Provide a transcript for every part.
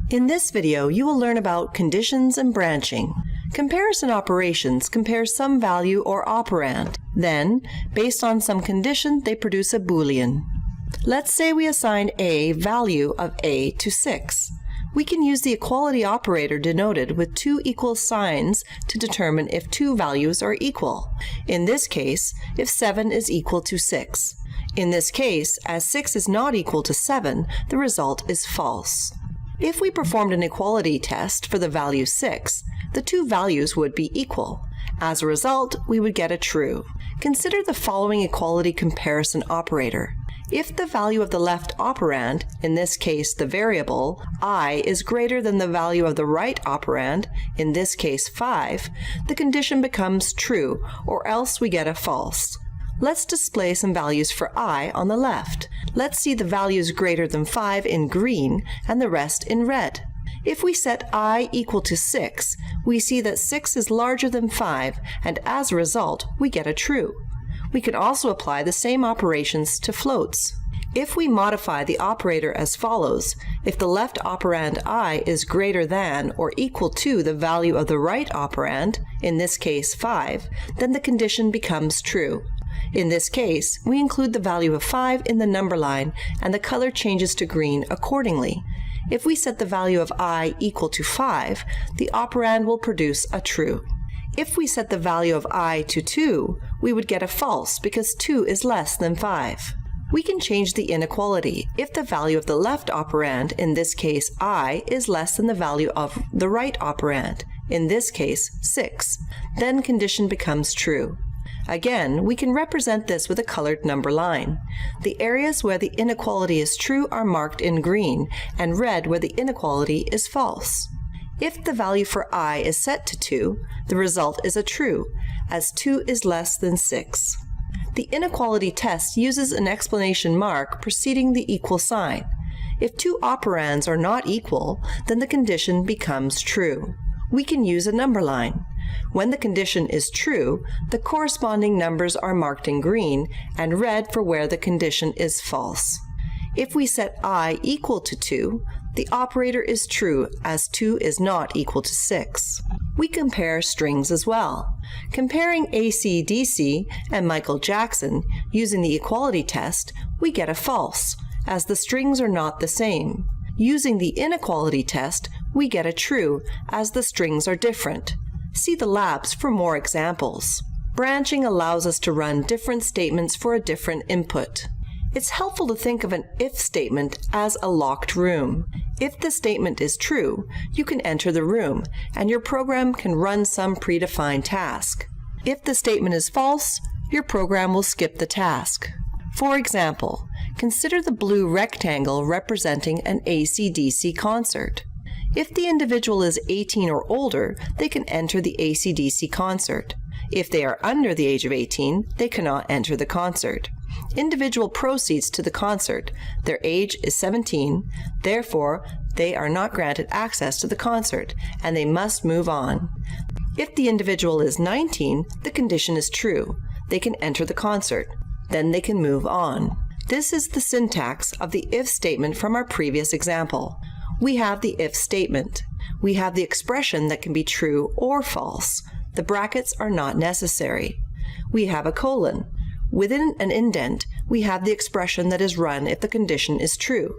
In this video, you will learn about conditions and branching. Comparison operations compare some value or operand. Then, based on some condition, they produce a Boolean. Let's say we assign a value of a to 6. We can use the equality operator denoted with two equal signs to determine if two values are equal. In this case, if 7 is equal to 6. In this case, as 6 is not equal to 7, the result is false. If we performed an equality test for the value 6, the two values would be equal. As a result, we would get a true. Consider the following equality comparison operator. If the value of the left operand, in this case the variable, I, is greater than the value of the right operand, in this case 5, the condition becomes true, or else we get a false. Let's display some values for I on the left. Let's see the values greater than 5 in green and the rest in red. If we set I equal to 6, we see that 6 is larger than 5, and as a result, we get a true. We can also apply the same operations to floats. If we modify the operator as follows, if the left operand I is greater than or equal to the value of the right operand, in this case 5, then the condition becomes true. In this case, we include the value of 5 in the number line, and the color changes to green accordingly. If we set the value of I equal to 5, the operand will produce a true. If we set the value of I to 2, we would get a false because 2 is less than 5. We can change the inequality if the value of the left operand, in this case I, is less than the value of the right operand, in this case 6. Then condition becomes true. Again, we can represent this with a colored number line. The areas where the inequality is true are marked in green, and red where the inequality is false. If the value for I is set to 2, the result is a true, as 2 is less than 6. The inequality test uses an exclamation mark preceding the equal sign. If two operands are not equal, then the condition becomes true. We can use a number line. When the condition is true, the corresponding numbers are marked in green and red for where the condition is false. If we set I equal to 2, the operator is true as 2 is not equal to 6. We compare strings as well. Comparing AC/DC and Michael Jackson using the equality test, we get a false, as the strings are not the same. Using the inequality test, we get a true, as the strings are different. See the labs for more examples. Branching allows us to run different statements for a different input. It's helpful to think of an if statement as a locked room. If the statement is true, you can enter the room, and your program can run some predefined task. If the statement is false, your program will skip the task. For example, consider the blue rectangle representing an AC/DC concert. If the individual is 18 or older, they can enter the AC/DC concert. If they are under the age of 18, they cannot enter the concert. Individual proceeds to the concert. Their age is 17, therefore they are not granted access to the concert, and they must move on. If the individual is 19, the condition is true. They can enter the concert. Then they can move on. This is the syntax of the if statement from our previous example. We have the if statement. We have the expression that can be true or false. The brackets are not necessary. We have a colon. Within an indent, we have the expression that is run if the condition is true.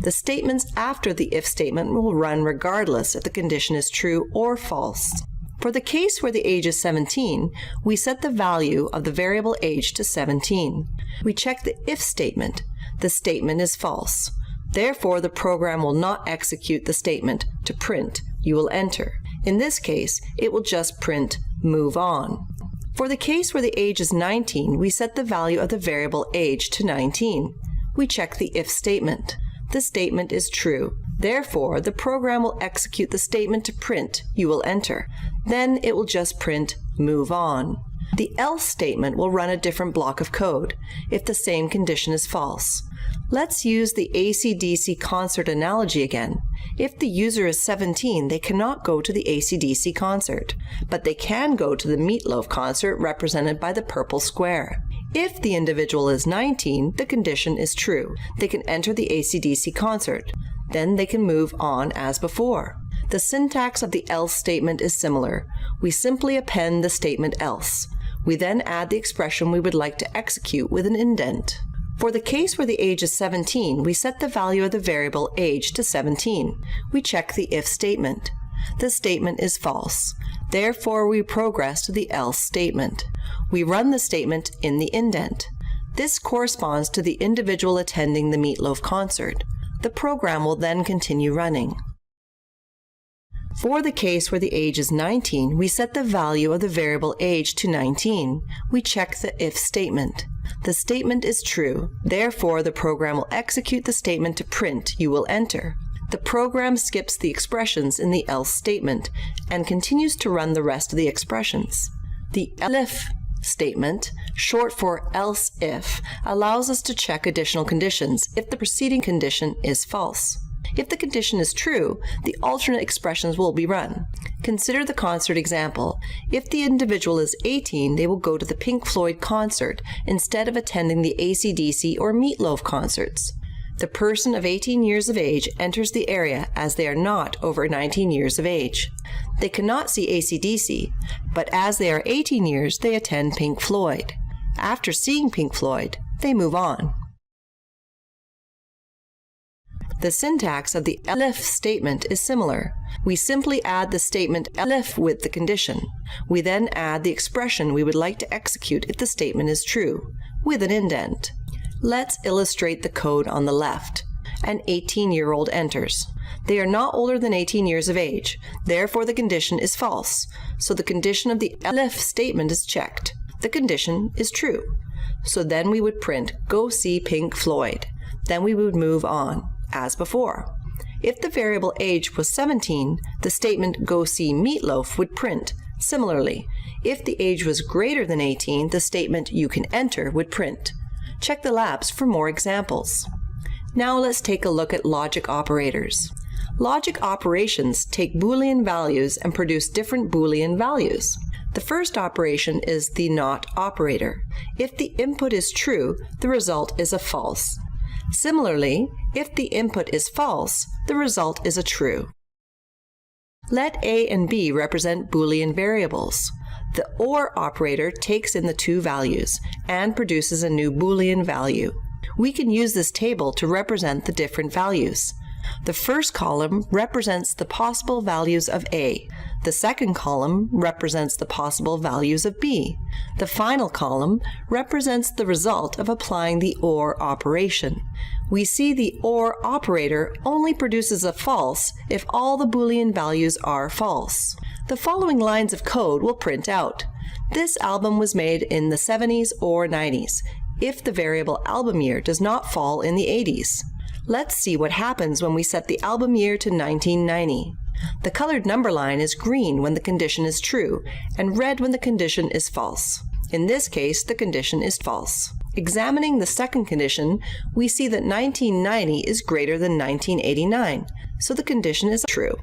The statements after the if statement will run regardless if the condition is true or false. For the case where the age is 17, we set the value of the variable age to 17. We check the if statement. The statement is false. Therefore, the program will not execute the statement to print, "You will enter." In this case, it will just print, "Move on." For the case where the age is 19, we set the value of the variable age to 19. We check the if statement. The statement is true. Therefore, the program will execute the statement to print, "You will enter." Then it will just print, "Move on." The else statement will run a different block of code if the same condition is false. Let's use the AC/DC concert analogy again. If the user is 17, they cannot go to the AC/DC concert, but they can go to the Meatloaf concert represented by the purple square. If the individual is 19, the condition is true. They can enter the AC/DC concert. Then they can move on as before. The syntax of the else statement is similar. We simply append the statement else. We then add the expression we would like to execute with an indent. For the case where the age is 17, we set the value of the variable age to 17. We check the if statement. The statement is false. Therefore, we progress to the else statement. We run the statement in the indent. This corresponds to the individual attending the Meatloaf concert. The program will then continue running. For the case where the age is 19, we set the value of the variable age to 19. We check the if statement. The statement is true. Therefore, the program will execute the statement to print "you will enter." The program skips the expressions in the else statement and continues to run the rest of the expressions. The elif statement, short for else if, allows us to check additional conditions if the preceding condition is false. If the condition is true, the alternate expressions will be run. Consider the concert example. If the individual is 18, they will go to the Pink Floyd concert instead of attending the AC/DC or Meatloaf concerts. The person of 18 years of age enters the area as they are not over 19 years of age. They cannot see AC/DC, but as they are 18 years, they attend Pink Floyd. After seeing Pink Floyd, they move on. The syntax of the elif statement is similar. We simply add the statement elif with the condition. We then add the expression we would like to execute if the statement is true, with an indent. Let's illustrate the code on the left. An 18-year-old enters. They are not older than 18 years of age. Therefore, the condition is false. So the condition of the elif statement is checked. The condition is true. So then we would print "go see Pink Floyd." Then we would move on, as before. If the variable age was 17, the statement "go see Meatloaf" would print. Similarly, if the age was greater than 18, the statement "you can enter" would print. Check the labs for more examples. Now let's take a look at logic operators. Logic operations take Boolean values and produce different Boolean values. The first operation is the not operator. If the input is true, the result is a false. Similarly, if the input is false, the result is a true. Let A and B represent Boolean variables. The OR operator takes in the two values and produces a new Boolean value. We can use this table to represent the different values. The first column represents the possible values of A. The second column represents the possible values of B. The final column represents the result of applying the OR operation. We see the OR operator only produces a false if all the Boolean values are false. The following lines of code will print out. This album was made in the 70s or 90s, if the variable album year does not fall in the 80s. Let's see what happens when we set the album year to 1990. The colored number line is green when the condition is true, and red when the condition is false. In this case, the condition is false. Examining the second condition, we see that 1990 is greater than 1989, so the condition is true.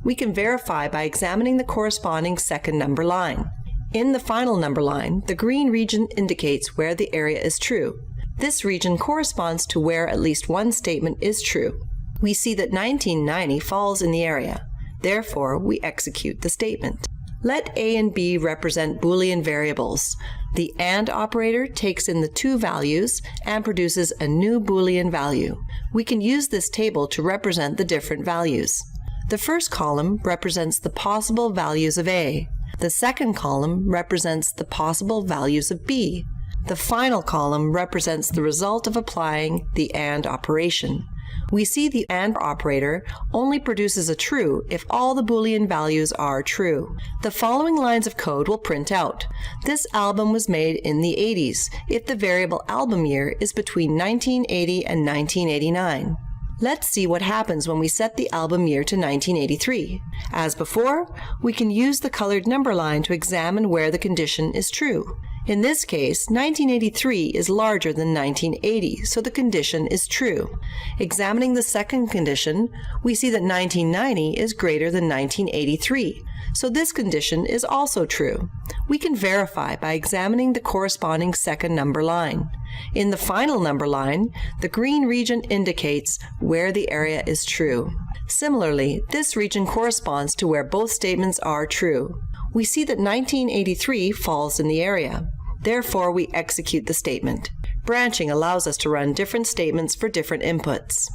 We can verify by examining the corresponding second number line. In the final number line, the green region indicates where the area is true. This region corresponds to where at least one statement is true. We see that 1990 falls in the area. Therefore, we execute the statement. Let A and B represent Boolean variables. The AND operator takes in the two values and produces a new Boolean value. We can use this table to represent the different values. The first column represents the possible values of A. The second column represents the possible values of B. The final column represents the result of applying the AND operation. We see the AND operator only produces a true if all the Boolean values are true. The following lines of code will print out. This album was made in the 80s if the variable album year is between 1980 and 1989. Let's see what happens when we set the album year to 1983. As before, we can use the colored number line to examine where the condition is true. In this case, 1983 is larger than 1980, so the condition is true. Examining the second condition, we see that 1990 is greater than 1983, so this condition is also true. We can verify by examining the corresponding second number line. In the final number line, the green region indicates where the area is true. Similarly, this region corresponds to where both statements are true. We see that 1983 falls in the area. Therefore, we execute the statement. Branching allows us to run different statements for different inputs.